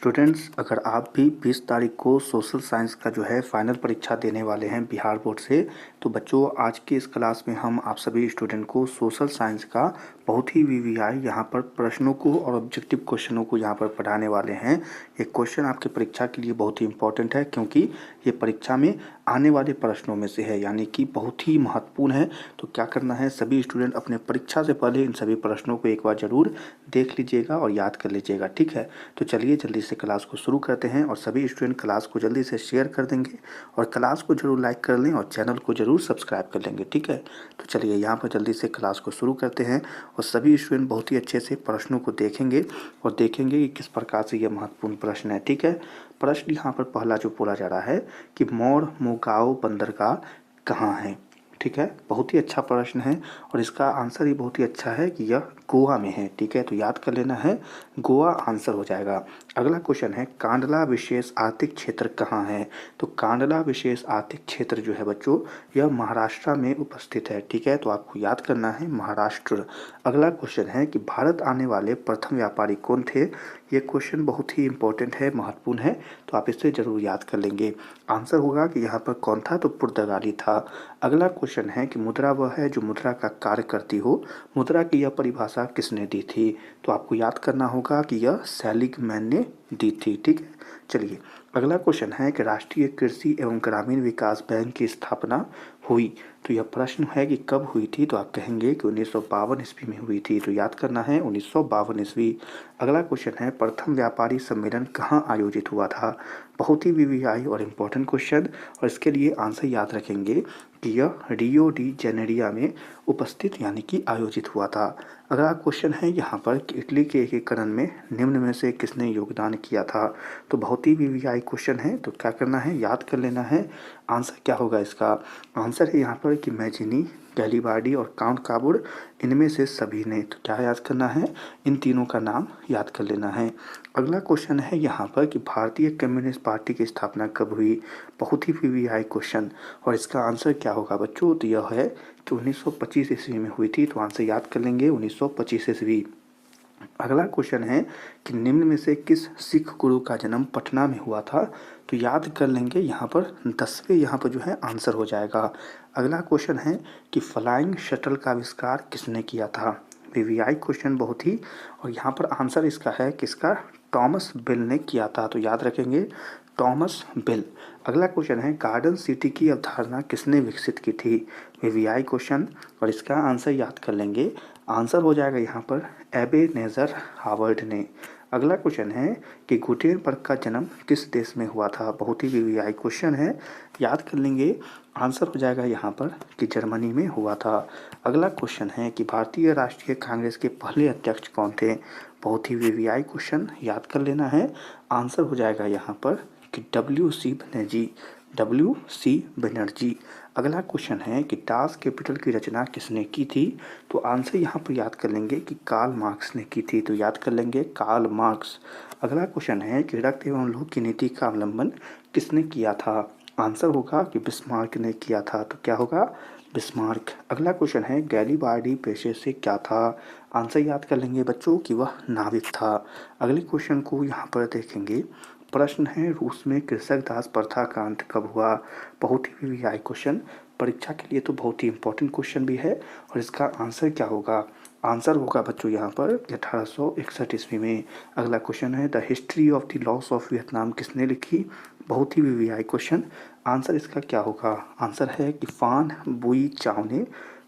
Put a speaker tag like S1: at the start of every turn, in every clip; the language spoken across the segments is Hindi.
S1: स्टूडेंट्स, अगर आप भी 20 तारीख को सोशल साइंस का जो है फाइनल परीक्षा देने वाले हैं बिहार बोर्ड से, तो बच्चों आज की इस क्लास में हम आप सभी स्टूडेंट को सोशल साइंस का बहुत ही वीवीआई यहाँ पर प्रश्नों को और ऑब्जेक्टिव क्वेश्चनों को यहाँ पर पढ़ाने वाले हैं। ये क्वेश्चन आपके परीक्षा के लिए बहुत ही इंपॉर्टेंट है, क्योंकि ये परीक्षा में आने वाले प्रश्नों में से है, यानी कि बहुत ही महत्वपूर्ण है। तो क्या करना है, सभी स्टूडेंट अपने परीक्षा से पहले इन सभी प्रश्नों को एक बार ज़रूर देख लीजिएगा और याद कर लीजिएगा, ठीक है। तो चलिए जल्दी से क्लास को शुरू करते हैं और सभी स्टूडेंट क्लास को जल्दी से शेयर कर देंगे और क्लास को जरूर लाइक कर लें और चैनल को जरूर सब्सक्राइब कर लेंगे, ठीक है। तो चलिए यहाँ पर जल्दी से क्लास को शुरू करते हैं और सभी स्टूडेंट बहुत ही अच्छे से प्रश्नों को देखेंगे और देखेंगे कि किस प्रकार से ये महत्वपूर्ण प्रश्न है, ठीक है। प्रश्न यहाँ पर पहला जो बोला जा रहा है कि मोर मुगाओ बंदरगाह कहाँ है, ठीक है। बहुत ही अच्छा प्रश्न है और इसका आंसर ही बहुत ही अच्छा है कि यह गोवा में है, ठीक है। तो याद कर लेना है, गोवा आंसर हो जाएगा। अगला क्वेश्चन है कांडला विशेष आर्थिक क्षेत्र कहाँ है। तो कांडला विशेष आर्थिक क्षेत्र जो है बच्चों, यह महाराष्ट्र में उपस्थित है, ठीक है। तो आपको याद करना है महाराष्ट्र। अगला क्वेश्चन है कि भारत आने वाले प्रथम व्यापारी कौन थे। ये क्वेश्चन बहुत ही इंपॉर्टेंट है, महत्वपूर्ण है, तो आप इसे जरूर याद कर लेंगे। आंसर होगा कि यहाँ पर कौन था, तो पुर्तगाली था। अगला क्वेश्चन है कि मुद्रा वह है जो मुद्रा का कार्य करती हो। मुद्रा की यह परिभाषा किसने दी थी। तो आपको याद करना होगा कि यह सेलिगमैन ने दी थी, ठीक है। चलिए अगला क्वेश्चन है कि राष्ट्रीय कृषि एवं ग्रामीण विकास बैंक की स्थापना हुई। तो यह प्रश्न है कि कब हुई थी। तो आप कहेंगे कि 1952 ईस्वी में हुई थी। तो याद करना है 1952 ईस्वी। अगला क्वेश्चन है प्रथम व्यापारी सम्मेलन कहाँ आयोजित हुआ था। बहुत ही वीवीआई और इम्पोर्टेंट क्वेश्चन, और इसके लिए आंसर याद रखेंगे कि यह रियो डी जेनेरिया में उपस्थित यानी कि आयोजित हुआ था। अगला क्वेश्चन है यहाँ पर कि इटली के एकीकरण में निम्न में से किसने योगदान किया था। तो बहुत ही वीवीआई क्वेश्चन है, तो क्या करना है, याद कर लेना है। आंसर क्या होगा इसका। आंसर है यहाँ पर कि मैजिनी, गैलीबार्डी और काउंट काबुर, इनमें से सभी ने। तो क्या याद करना है, इन तीनों का नाम याद कर लेना है। अगला क्वेश्चन है यहाँ पर कि भारतीय कम्युनिस्ट पार्टी की स्थापना कब हुई। बहुत ही वीवीआई क्वेश्चन, और इसका आंसर क्या होगा बच्चों। तो यह है कि 1925 ईस्वी में हुई थी। तो आंसर याद कर लेंगे 1925 ईस्वी। अगला क्वेश्चन है कि निम्न में से किस सिख गुरु का जन्म पटना में हुआ था। तो याद कर लेंगे यहाँ पर 10वें यहाँ पर जो है आंसर हो जाएगा। अगला क्वेश्चन है कि फ्लाइंग शटल का आविष्कार किसने किया था। वीवीआई क्वेश्चन बहुत ही, और यहाँ पर आंसर इसका है किसका, टॉमस बिल ने किया था। तो याद रखेंगे टॉमस बिल। अगला क्वेश्चन है गार्डन सिटी की अवधारणा किसने विकसित की थी। वीवीआई क्वेश्चन, और इसका आंसर याद कर लेंगे। आंसर हो जाएगा यहाँ पर एबेनेज़र हावर्ड ने। अगला क्वेश्चन है कि गुटेनबर्ग का जन्म किस देश में हुआ था। बहुत ही वीवीआई क्वेश्चन है, याद कर लेंगे। आंसर हो जाएगा यहाँ पर कि जर्मनी में हुआ था। अगला क्वेश्चन है कि भारतीय राष्ट्रीय कांग्रेस के पहले अध्यक्ष कौन थे। बहुत ही वीवीआई क्वेश्चन, याद कर लेना है। आंसर हो जाएगा यहाँ पर कि WC बनर्जी, WC बनर्जी। अगला क्वेश्चन है कि दास कैपिटल की रचना किसने की थी। तो आंसर यहाँ पर याद कर लेंगे कि कार्ल मार्क्स ने की थी। तो याद कर लेंगे कार्ल मार्क्स। अगला क्वेश्चन है कि रक्त एवं लौह की नीति का अवलंबन किसने किया था। आंसर होगा कि बिस्मार्क ने किया था। तो क्या होगा, बिस्मार्क। अगला क्वेश्चन है गैलीबार्डी पेशे से क्या था। आंसर याद कर लेंगे बच्चों कि वह नाविक था। अगले क्वेश्चन को यहाँ पर देखेंगे। प्रश्न है रूस में कृषक दास प्रथा का अंत कब हुआ। बहुत ही वीवीआई क्वेश्चन, परीक्षा के लिए तो बहुत ही इंपॉर्टेंट क्वेश्चन भी है, और इसका आंसर क्या होगा। आंसर होगा बच्चों यहाँ पर 1861 ईस्वी में। अगला क्वेश्चन है the history of the loss of Vietnam किसने लिखी। बहुत ही वीवीआई क्वेश्चन, आंसर इसका क्या होगा। आंसर है कि फान बुई चाव ने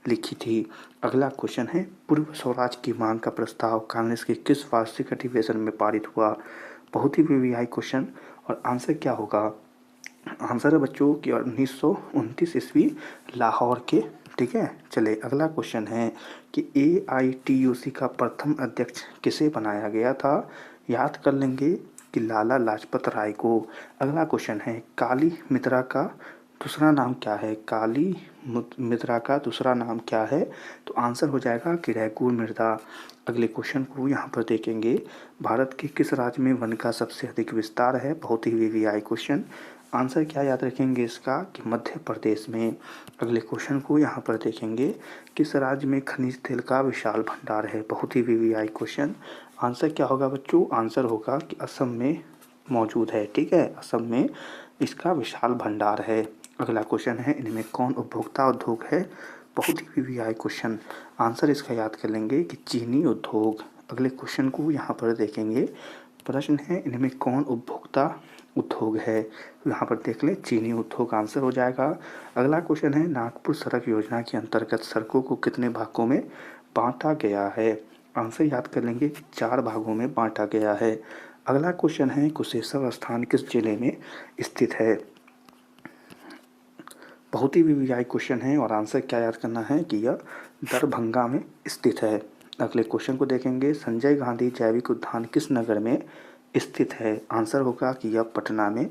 S1: लिखी थी। अगला क्वेश्चन है पूर्व स्वराज की मांग का प्रस्ताव कांग्रेस के किस वार्षिक अधिवेशन में पारित हुआ। बहुत ही वीवीआई क्वेश्चन, और आंसर क्या होगा। आंसर है बच्चों कि 1929 ईस्वी लाहौर के, ठीक है। चले अगला क्वेश्चन है कि AITUC का प्रथम अध्यक्ष किसे बनाया गया था। याद कर लेंगे कि लाला लाजपत राय को। अगला क्वेश्चन है काली मित्रा का दूसरा नाम क्या है। काली मित्रा का दूसरा नाम क्या है। तो आंसर हो जाएगा कि रैगुर मिर्दा। अगले क्वेश्चन को यहाँ पर देखेंगे। भारत के किस राज्य में वन का सबसे अधिक विस्तार है। बहुत ही वीवीआई क्वेश्चन, आंसर क्या याद रखेंगे इसका कि मध्य प्रदेश में। अगले क्वेश्चन को यहाँ पर देखेंगे किस राज्य में खनिज तेल का विशाल भंडार है। बहुत ही वीवीआई क्वेश्चन, आंसर क्या होगा बच्चों। आंसर होगा कि असम में मौजूद है। ठीक है, असम में इसका विशाल भंडार है। अगला क्वेश्चन है, इनमें कौन उपभोक्ता उद्योग है? बहुत ही वीवीआई क्वेश्चन। आंसर इसका याद कर लेंगे कि चीनी उद्योग। अगले क्वेश्चन को यहाँ पर देखेंगे। प्रश्न है, इनमें कौन उपभोक्ता उद्योग है? यहाँ पर देख लें, चीनी उद्योग आंसर हो जाएगा। अगला क्वेश्चन है, नागपुर सड़क योजना के अंतर्गत सड़कों को कितने भागों में बांटा गया है? आंसर याद कर लेंगे कि 4 भागों में बांटा गया है। अगला क्वेश्चन है, कुशेश्वर स्थान किस जिले में स्थित है? बहुत ही वीवीआई क्वेश्चन है और आंसर क्या याद करना है कि यह दरभंगा में स्थित है। अगले क्वेश्चन को देखेंगे, संजय गांधी जैविक उद्यान किस नगर में स्थित है? आंसर होगा कि यह पटना में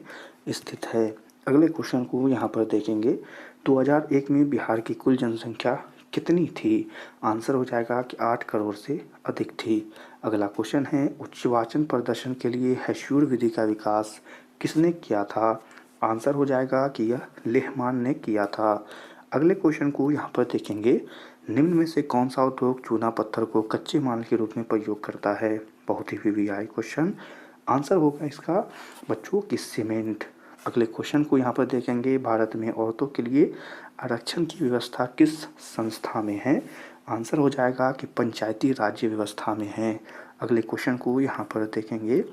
S1: स्थित है। अगले क्वेश्चन को यहाँ पर देखेंगे, 2001 में बिहार की कुल जनसंख्या कितनी थी? आंसर हो जाएगा कि 8 करोड़ से अधिक थी। अगला क्वेश्चन है, उच्च वाचन प्रदर्शन के लिए हेस्यूर विधि का विकास किसने किया था? आंसर हो जाएगा कि यह लेहमान ने किया था। अगले क्वेश्चन को यहाँ पर देखेंगे, निम्न में से कौन सा उद्योग चूना पत्थर को कच्चे माल के रूप में प्रयोग करता है? बहुत ही वीवीआई क्वेश्चन। आंसर होगा इसका बच्चों की सीमेंट। अगले क्वेश्चन को यहाँ पर देखेंगे, भारत में औरतों के लिए आरक्षण की व्यवस्था किस संस्था में है? आंसर हो जाएगा कि पंचायती राज्य व्यवस्था में है। अगले क्वेश्चन को यहाँ पर देखेंगे,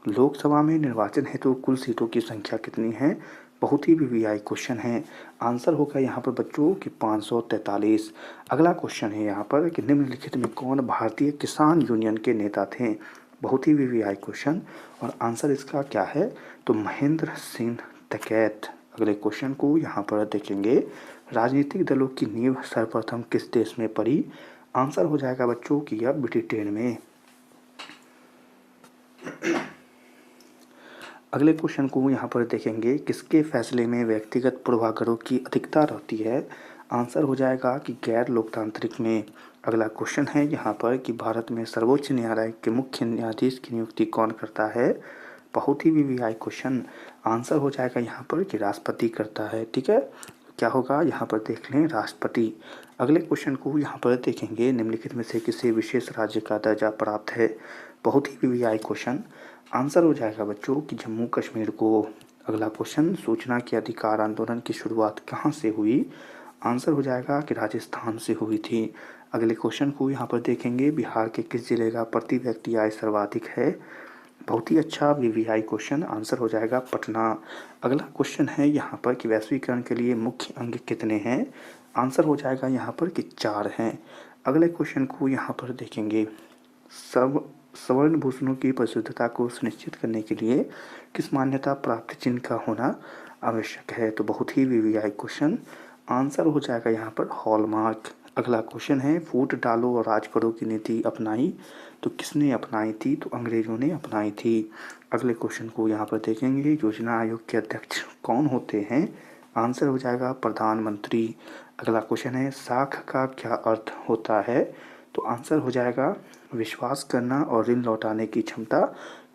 S1: लोकसभा में निर्वाचन हेतु कुल सीटों की संख्या कितनी है? बहुत ही वीवीआई क्वेश्चन है। आंसर होगा यहाँ पर बच्चों कि 543। अगला क्वेश्चन है यहाँ पर कि निम्नलिखित में कौन भारतीय किसान यूनियन के नेता थे? बहुत ही वीवीआई क्वेश्चन और आंसर इसका क्या है? तो महेंद्र सिंह टिकैत। अगले क्वेश्चन को यहाँ पर देखेंगे, राजनीतिक दलों की नींव सर्वप्रथम किस देश में पड़ी? आंसर हो जाएगा बच्चों कि यह ब्रिटेन में। अगले क्वेश्चन को यहाँ पर देखेंगे, किसके फैसले में व्यक्तिगत पूर्वाग्रहों की अधिकता रहती है? आंसर हो जाएगा कि गैर लोकतांत्रिक में। अगला क्वेश्चन है यहाँ पर कि भारत में सर्वोच्च न्यायालय के मुख्य न्यायाधीश की नियुक्ति कौन करता है? बहुत ही वीवीआई क्वेश्चन। आंसर हो जाएगा यहाँ पर कि राष्ट्रपति करता है। ठीक है, क्या होगा यहाँ पर देख लें, राष्ट्रपति। अगले क्वेश्चन को यहाँ पर देखेंगे, निम्नलिखित में से किसी विशेष राज्य का दर्जा प्राप्त है? बहुत ही वीवीआई क्वेश्चन। आंसर हो जाएगा बच्चों कि जम्मू कश्मीर को। अगला क्वेश्चन, सूचना के अधिकार आंदोलन की शुरुआत कहाँ से हुई? आंसर हो जाएगा कि राजस्थान से हुई थी। अगले क्वेश्चन को यहाँ पर देखेंगे, बिहार के किस जिले का प्रति व्यक्ति आय सर्वाधिक है? बहुत ही अच्छा वीवीआई क्वेश्चन। आंसर हो जाएगा पटना। अगला क्वेश्चन है यहाँ पर कि वैश्वीकरण के लिए मुख्य अंग कितने हैं? आंसर हो जाएगा यहाँ पर कि 4 हैं। अगले क्वेश्चन को यहाँ पर देखेंगे, सब स्वर्ण भूषणों की परिशुद्धता को सुनिश्चित करने के लिए किस मान्यता प्राप्त चिन्ह का होना आवश्यक है? तो बहुत ही वीवीआई क्वेश्चन। आंसर हो जाएगा यहाँ पर हॉलमार्क। अगला क्वेश्चन है, फूट डालो और राज करो की नीति अपनाई तो किसने अपनाई थी? तो अंग्रेजों ने अपनाई थी। अगले क्वेश्चन को यहाँ पर देखेंगे, योजना आयोग के अध्यक्ष कौन होते हैं? आंसर हो जाएगा प्रधानमंत्री। अगला क्वेश्चन है, साख का क्या अर्थ होता है? तो आंसर हो जाएगा विश्वास करना और ऋण लौटाने की क्षमता,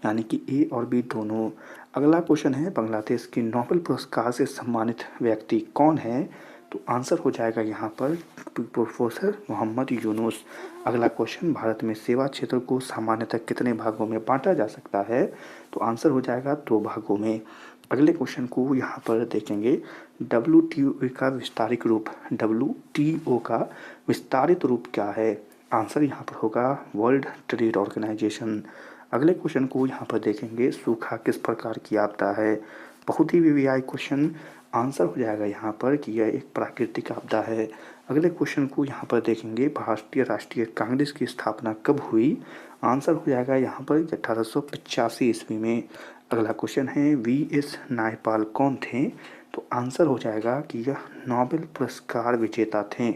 S1: यानी कि ए और बी दोनों। अगला क्वेश्चन है, बांग्लादेश की नोबेल पुरस्कार से सम्मानित व्यक्ति कौन है? तो आंसर हो जाएगा यहाँ पर प्रोफेसर मोहम्मद यूनुस। अगला क्वेश्चन, भारत में सेवा क्षेत्र को सामान्यतः कितने भागों में बांटा जा सकता है? तो आंसर हो जाएगा 2 भागों में। अगले क्वेश्चन को यहाँ पर देखेंगे, WTO का विस्तारित रूप, WTO का विस्तारित रूप क्या है? आंसर यहाँ पर होगा वर्ल्ड ट्रेड ऑर्गेनाइजेशन। अगले क्वेश्चन को यहाँ पर देखेंगे, सूखा किस प्रकार की आपदा है? बहुत ही वीवीआई क्वेश्चन। आंसर हो जाएगा यहाँ पर कि यह एक प्राकृतिक आपदा है। अगले क्वेश्चन को यहाँ पर देखेंगे, भारतीय राष्ट्रीय कांग्रेस की स्थापना कब हुई? आंसर हो जाएगा यहाँ पर 1885 ईस्वी में। अगला क्वेश्चन है, VS नायपाल कौन थे? तो आंसर हो जाएगा कि यह नोबेल पुरस्कार विजेता थे।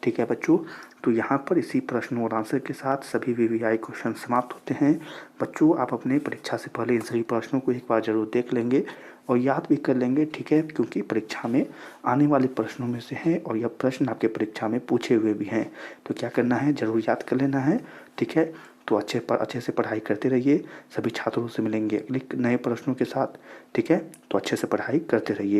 S1: ठीक है बच्चों, तो यहाँ पर इसी प्रश्न और आंसर के साथ सभी वीवीआई क्वेश्चन समाप्त होते हैं। बच्चों, आप अपने परीक्षा से पहले इन सभी प्रश्नों को एक बार जरूर देख लेंगे और याद भी कर लेंगे। ठीक है, क्योंकि परीक्षा में आने वाले प्रश्नों में से हैं और यह प्रश्न आपके परीक्षा में पूछे हुए भी हैं। तो क्या करना है, ज़रूर याद कर लेना है। ठीक है, तो अच्छे से पढ़ाई करते रहिए। सभी छात्रों से मिलेंगे अगले नए प्रश्नों के साथ। ठीक है, तो अच्छे से पढ़ाई करते रहिए।